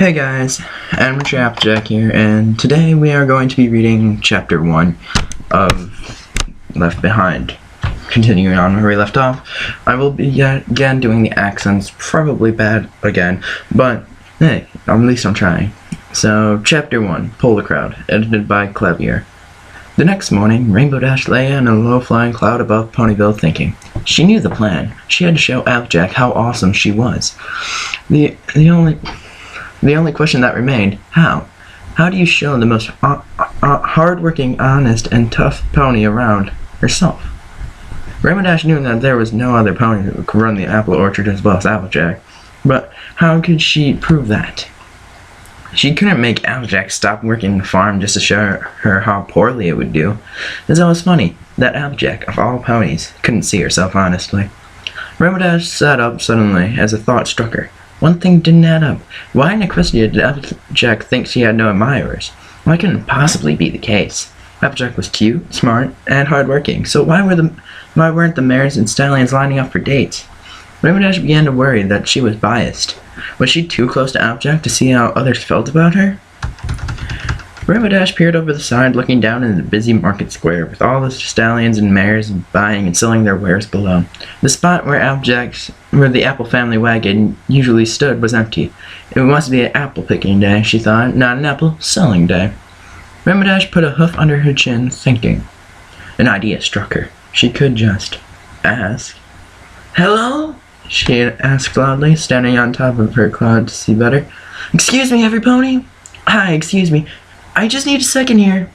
Hey guys, Amateur Applejack here, and today we are going to be reading Chapter 1 of Left Behind. Continuing on where we left off, I will be again doing the accents, probably bad again, but hey, at least I'm trying. So, Chapter 1, Polar Crowd, edited by Clavier. The next morning, Rainbow Dash lay in a low-flying cloud above Ponyville thinking. She knew the plan. She had to show Applejack how awesome she was. The only question that remained, how? How do you show the most hard-working, honest, and tough pony around herself? Rainbow Dash knew that there was no other pony who could run the apple orchard as well as Applejack, but how could she prove that? She couldn't make Applejack stop working the farm just to show her how poorly it would do. It's always funny that Applejack, of all ponies, couldn't see herself honestly. Rainbow Dash sat up suddenly as a thought struck her. One thing didn't add up. Why in Equestria did Applejack think she had no admirers? Why couldn't it possibly be the case? Applejack was cute, smart, and hardworking, so why weren't the mares and stallions lining up for dates? Rainbow Dash began to worry that she was biased. Was she too close to Applejack to see how others felt about her? Rainbow Dash peered over the side, looking down into the busy market square, with all the stallions and mares buying and selling their wares below. The spot where the Apple family wagon usually stood was empty. It must be an apple picking day, she thought, not an apple selling day. Rainbow Dash put a hoof under her chin, thinking. An idea struck her. She could just ask. Hello? She asked loudly, standing on top of her cloud to see better. Excuse me, every pony? Hi, excuse me. I just need a second here.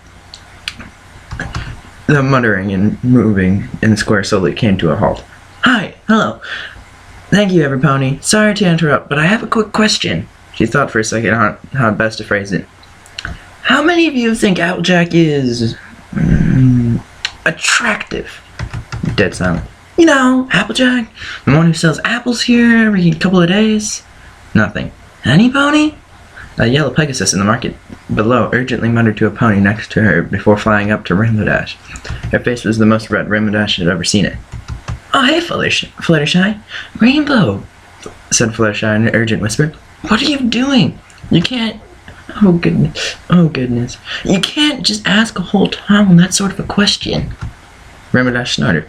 The muttering and moving in the square slowly came to a halt. Hi, hello. Thank you, every pony. Sorry to interrupt, but I have a quick question. She thought for a second how best to phrase it. How many of you think Applejack is attractive? Dead silent. You know, Applejack, the one who sells apples here every couple of days. Nothing. Any pony? A yellow Pegasus in the market below urgently muttered to a pony next to her before flying up to Rainbow Dash. Her face was the most red Rainbow Dash had ever seen it. Oh, hey, Fluttershy. Rainbow, said Fluttershy in an urgent whisper. What are you doing? You can't... Oh, goodness. You can't just ask a whole town that sort of a question. Rainbow Dash snorted.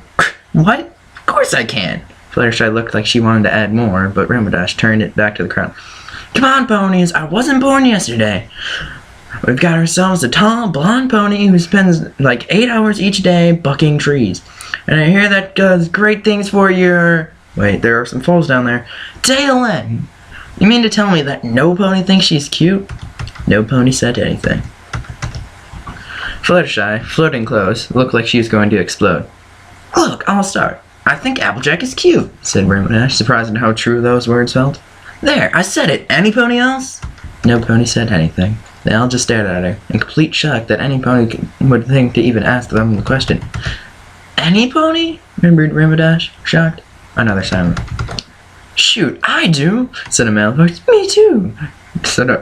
What? Of course I can. Fluttershy looked like she wanted to add more, but Rainbow Dash turned it back to the crowd. Come on, ponies, I wasn't born yesterday. We've got ourselves a tall, blonde pony who spends like 8 hours each day bucking trees. And I hear that does great things for your... Wait, there are some foals down there. Tail end. You mean to tell me that no pony thinks she's cute? No pony said anything. Fluttershy, floating close, looked like she was going to explode. Look, I'll start. I think Applejack is cute, said Rainbow Dash, surprised at how true those words felt. There, I said it. Any pony else? No pony said anything. They all just stared at her, in complete shock that any pony would think to even ask them the question. Any pony? Remembered Rainbow Dash, shocked. Another silence. Shoot, I do, said a male voice. Me too, said an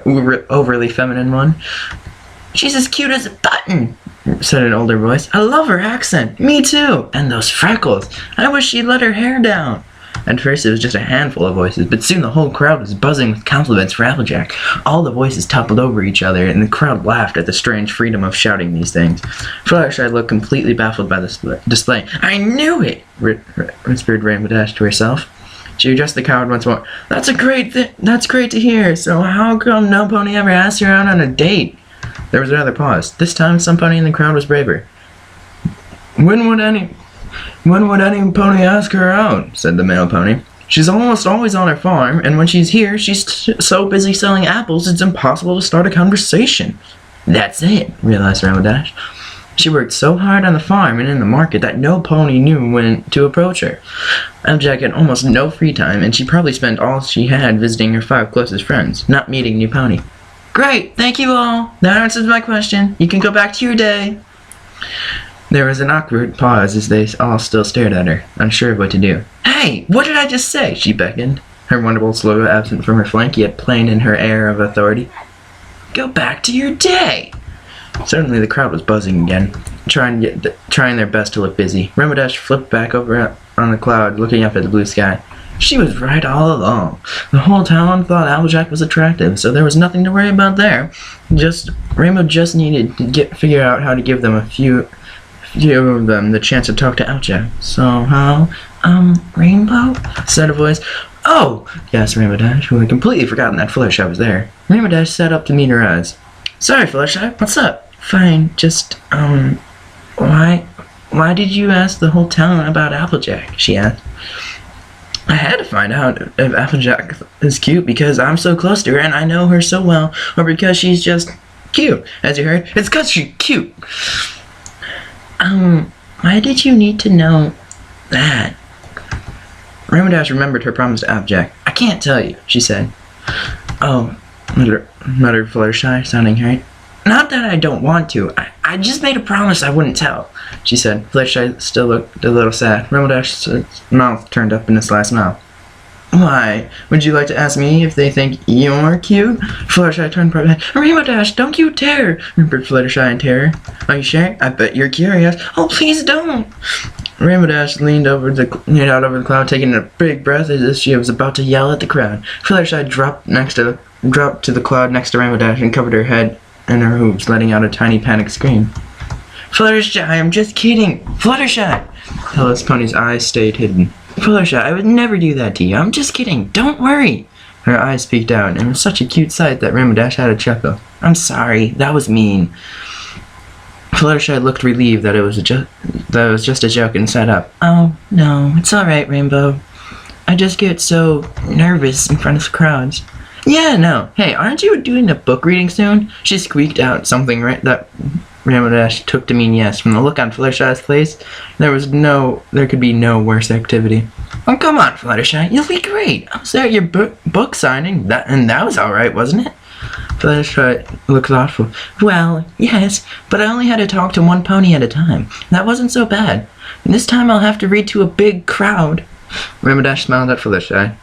overly feminine one. She's as cute as a button, said an older voice. I love her accent. Me too. And those freckles. I wish she'd let her hair down. At first it was just a handful of voices, but soon the whole crowd was buzzing with compliments for Applejack. All the voices toppled over each other, and the crowd laughed at the strange freedom of shouting these things. Fluttershy looked completely baffled by the display. I knew it, whispered Rainbow Dash to herself. She addressed the crowd once more. That's great to hear. So how come no pony ever asked her out on a date? There was another pause. This time some pony in the crowd was braver. When would any pony ask her out? Said the male pony. She's almost always on her farm, and when she's here, she's so busy selling apples it's impossible to start a conversation. That's it, realized Rainbow Dash. She worked so hard on the farm and in the market that no pony knew when to approach her. Applejack had almost no free time, and she probably spent all she had visiting her 5 closest friends, not meeting new pony. Great, thank you all. That answers my question. You can go back to your day. There was an awkward pause as they all still stared at her, unsure of what to do. Hey, what did I just say? She beckoned, her Wonderbolt's logo absent from her flank, yet plain in her air of authority. Go back to your day. Suddenly the crowd was buzzing again, trying their best to look busy. Rainbow Dash flipped back over on the cloud, looking up at the blue sky. She was right all along. The whole town thought Applejack was attractive, so there was nothing to worry about there. Rainbow just needed to figure out how to give them a few of them the chance to talk to Applejack. So how, Rainbow? Said a voice. Oh! Yes, Rainbow Dash, who had completely forgotten that Fluttershy was there. Rainbow Dash sat up to meet her eyes. Sorry, Fluttershy, what's up? Fine, just, why did you ask the whole town about Applejack? She asked. I had to find out if Applejack is cute because I'm so close to her and I know her so well, or because she's just cute. As you heard, it's because she's cute. Why did you need to know that? Rainbow Dash remembered her promise to Applejack. I can't tell you, she said. Oh, muttered Fluttershy, sounding hurt. Not that I don't want to. I just made a promise I wouldn't tell, she said. Fluttershy still looked a little sad. Rainbow Dash's mouth turned up in a sly smile. Why? Would you like to ask me if they think you're cute? Fluttershy turned bright. Rainbow Dash, don't you dare! Whimpered Fluttershy in terror. Are you sure? I bet you're curious. Oh, please don't! Rainbow Dash leaned out over the cloud, taking a big breath as if she was about to yell at the crowd. Fluttershy dropped to the cloud next to Rainbow Dash and covered her head and her hooves, letting out a tiny panicked scream. Fluttershy, I'm just kidding! Fluttershy! Hello Pony's eyes stayed hidden. Fluttershy, I would never do that to you. I'm just kidding. Don't worry. Her eyes peeked out, and it was such a cute sight that Rainbow Dash had a chuckle. I'm sorry. That was mean. Fluttershy looked relieved that it was just a joke and sat up. Oh, no. It's all right, Rainbow. I just get so nervous in front of crowds. Yeah, no. Hey, aren't you doing a book reading soon? She squeaked out something that Rainbow Dash took to mean yes. From the look on Fluttershy's face, there could be no worse activity. Oh, come on, Fluttershy. You'll be great. I was there at your book signing, and that was all right, wasn't it? Fluttershy looked thoughtful. Well, yes, but I only had to talk to one pony at a time. That wasn't so bad. This time I'll have to read to a big crowd. Rainbow Dash smiled at Fluttershy.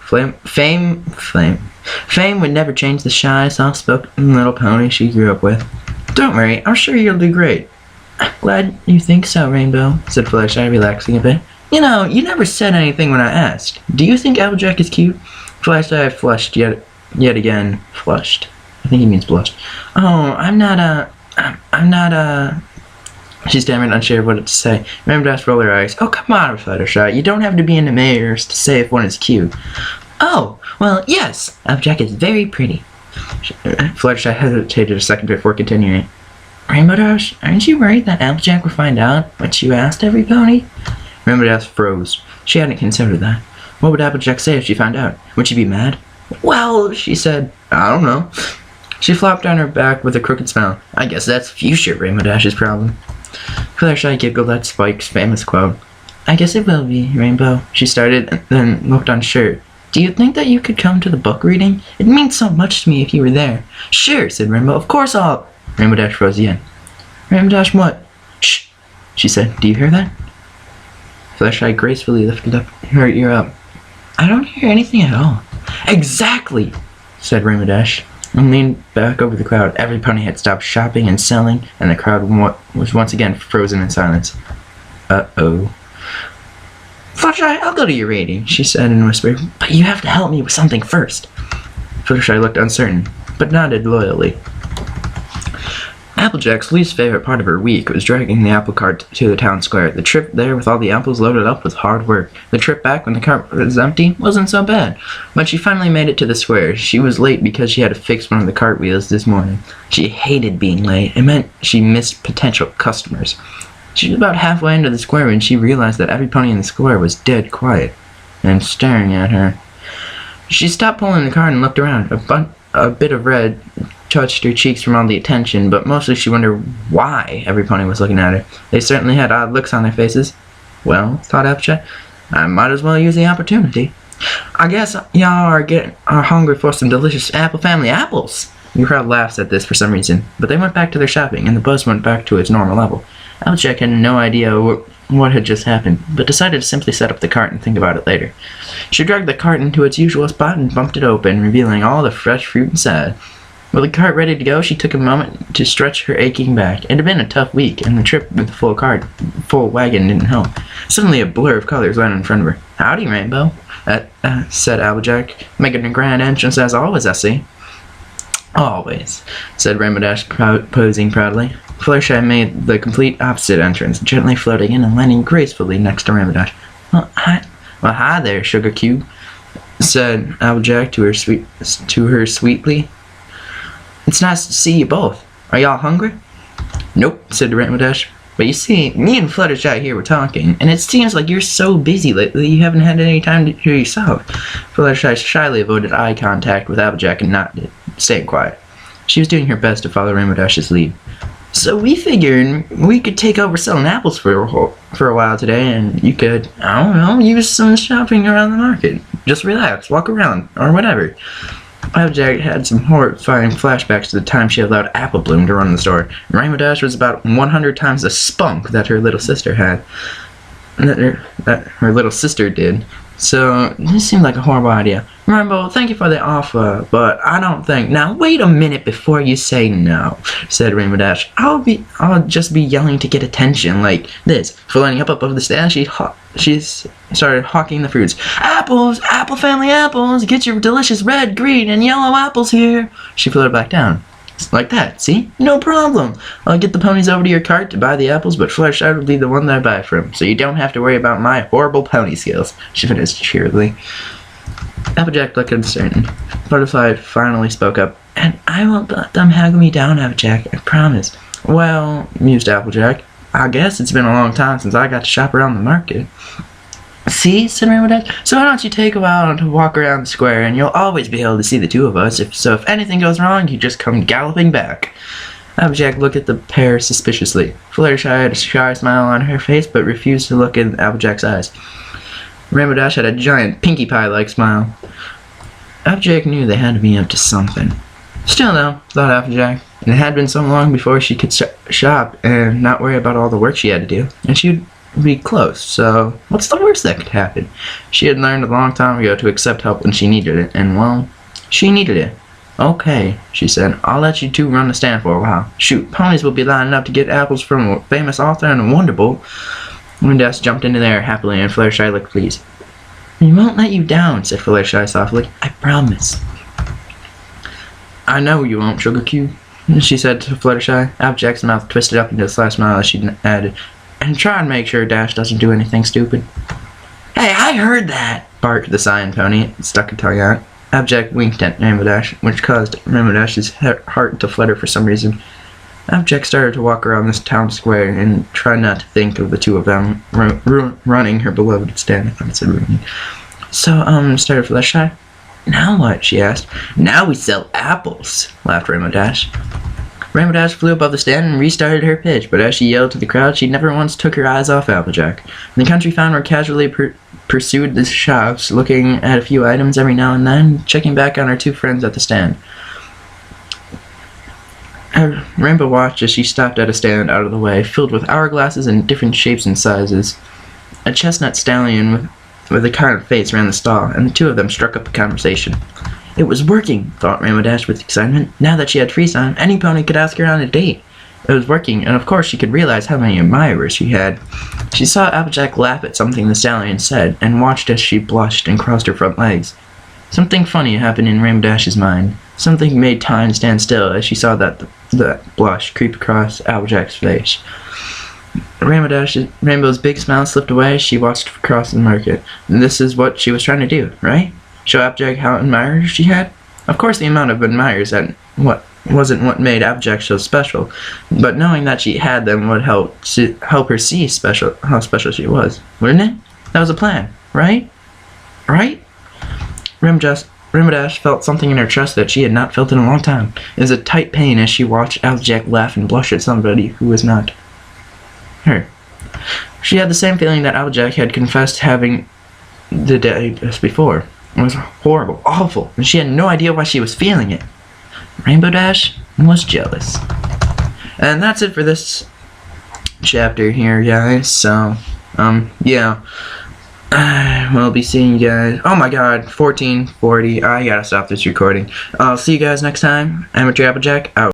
Fame would never change the shy, soft-spoken little pony she grew up with. Don't worry, I'm sure you'll do great. I'm glad you think so, Rainbow, said Fluttershy, relaxing a bit. You know, you never said anything when I asked. Do you think Applejack is cute? Fluttershy flushed yet again. Flushed. I think he means blushed. Oh, I'm not She stammered, unsure of what to say. Rainbow Dash rolled her eyes. Oh, come on, Fluttershy. You don't have to be into mirrors to say if one is cute. Oh, well, yes. Applejack is very pretty. Fluttershy hesitated a second before continuing. Rainbow Dash, aren't you worried that Applejack will find out what you asked every pony? Rainbow Dash froze. She hadn't considered that. What would Applejack say if she found out? Would she be mad? Well, she said, I don't know. She flopped on her back with a crooked smile. I guess that's future Rainbow Dash's problem. Fluttershy giggled at Spike's famous quote. I guess it will be, Rainbow. She started, and then looked unsure. Do you think that you could come to the book reading? It means so much to me if you were there. Sure, said Rainbow. Of course I'll... Rainbow Dash froze again. Rainbow Dash what? Shh, she said. Do you hear that? Fluttershy gracefully lifted her ear up. I don't hear anything at all. Exactly, said Rainbow Dash, and leaned back over the crowd. Every pony had stopped shopping and selling, and the crowd was once again frozen in silence. Uh-oh. Fluttershy, I'll go to your reading, she said in a whisper, but you have to help me with something first. Fluttershy looked uncertain, but nodded loyally. Applejack's least favorite part of her week was dragging the apple cart to the town square. The trip there with all the apples loaded up was hard work. The trip back when the cart was empty wasn't so bad. When she finally made it to the square, she was late because she had to fix one of the cart wheels this morning. She hated being late. It meant she missed potential customers. She was about halfway into the square when she realized that every pony in the square was dead quiet and staring at her. She stopped pulling the cart and looked around. A bit of red touched her cheeks from all the attention, but mostly she wondered why every pony was looking at her. They certainly had odd looks on their faces. Well, thought Applejack, I might as well use the opportunity. I guess y'all are hungry for some delicious Apple Family apples. The crowd laughed at this for some reason, but they went back to their shopping, and the buzz went back to its normal level. Applejack had no idea what had just happened, but decided to simply set up the cart and think about it later. She dragged the cart into its usual spot and bumped it open, revealing all the fresh fruit inside. With the cart ready to go, she took a moment to stretch her aching back. It had been a tough week, and the trip with the full wagon didn't help. Suddenly a blur of colors landed in front of her. Howdy, Rainbow, said Applejack, making a grand entrance as always, I see. Always, said Rainbow Dash, posing proudly. Fluttershy made the complete opposite entrance, gently floating in and landing gracefully next to Rainbow Dash. Well, hi there, Sugar Cube, said Applejack to her sweetly. It's nice to see you both. Are y'all hungry? Nope, said Rainbow Dash. But you see, me and Fluttershy here were talking, and it seems like you're so busy lately you haven't had any time to hear yourself. Fluttershy shyly avoided eye contact with Applejack and nodded, staying quiet. She was doing her best to follow Rainbow Dash's lead. So we figured we could take over selling apples for a while today, and you could, I don't know, use some shopping around the market. Just relax, walk around, or whatever. Applejack had some horrifying flashbacks to the time she allowed Apple Bloom to run the store. Rainbow Dash was about 100 times the spunk that her little sister had. That her little sister did. So, this seemed like a horrible idea. Rainbow, thank you for the offer, but I don't think... Now, wait a minute before you say no, said Rainbow Dash. I'll just be yelling to get attention like this. Floating up above the stand, she started hawking the fruits. Apples! Apple family apples! Get your delicious red, green, and yellow apples here! She floated back down. Like that, see? No problem. I'll get the ponies over to your cart to buy the apples, but Fluttershy will be the one that I buy from, so you don't have to worry about my horrible pony skills, she finished cheerily. Applejack looked uncertain. Fluttershy finally spoke up. And I won't let them haggle me down, Applejack, I promise. Well, mused Applejack, I guess it's been a long time since I got to shop around the market. See, said Rainbow Dash, so why don't you take a while to walk around the square and you'll always be able to see the two of us. If anything goes wrong, you just come galloping back. Applejack looked at the pair suspiciously. Fluttershy had a shy smile on her face but refused to look in Applejack's eyes. Rainbow Dash had a giant Pinkie Pie-like smile. Applejack knew they had to be up to something. Still though, thought Applejack, it had been so long before she could shop and not worry about all the work she had to do, and she'd be close, so what's the worst that could happen? She had learned a long time ago to accept help when she needed it, and well, she needed it. Okay, she said, I'll let you two run the stand for a while. Shoot, ponies will be lining up to get apples from a famous author and a Wonderbolt. Windass jumped into the air happily and Fluttershy looked pleased. We won't let you down, said Fluttershy softly. I promise. I know you won't, Sugar Cube, she said to Fluttershy. Applejack's mouth twisted up into a sly smile as she added, and try and make sure Dash doesn't do anything stupid. Hey, I heard that, barked the Cyan Pony, stuck a tongue out. Applejack winked at Rainbow Dash, which caused Rainbow Dash's heart to flutter for some reason. Applejack started to walk around this town square and try not to think of the two of them running her beloved stand. I thought it said running. So, started Fluttershy. Now what? She asked. Now we sell apples, laughed Rainbow Dash. Rainbow Dash flew above the stand and restarted her pitch, but as she yelled to the crowd, she never once took her eyes off Applejack. The country founder casually pursued the shops, looking at a few items every now and then, checking back on her two friends at the stand. Rainbow watched as she stopped at a stand out of the way, filled with hourglasses in different shapes and sizes. A chestnut stallion with a kind of face ran the stall, and the two of them struck up a conversation. It was working, thought Rainbow Dash with excitement. Now that she had free time, any pony could ask her on a date. It was working, and of course she could realize how many admirers she had. She saw Applejack laugh at something the stallion said, and watched as she blushed and crossed her front legs. Something funny happened in Rainbow Dash's mind. Something made time stand still as she saw that blush creep across Applejack's face. Rainbow's big smile slipped away as she watched across the market. This is what she was trying to do, right? Show Applejack how admirers she had? Of course the amount of admirers wasn't what made Applejack so special, but knowing that she had them would help her see how special she was, wouldn't it? That was a plan, right? Right? Rainbow Dash felt something in her chest that she had not felt in a long time. It was a tight pain as she watched Applejack laugh and blush at somebody who was not her. She had the same feeling that Applejack had confessed having the day just before. It was horrible, awful, and she had no idea why she was feeling it. Rainbow Dash was jealous. And that's it for this chapter here, guys. So, yeah. We'll be seeing you guys. Oh my god, 14:40. I gotta stop this recording. I'll see you guys next time. Amateur Applejack out.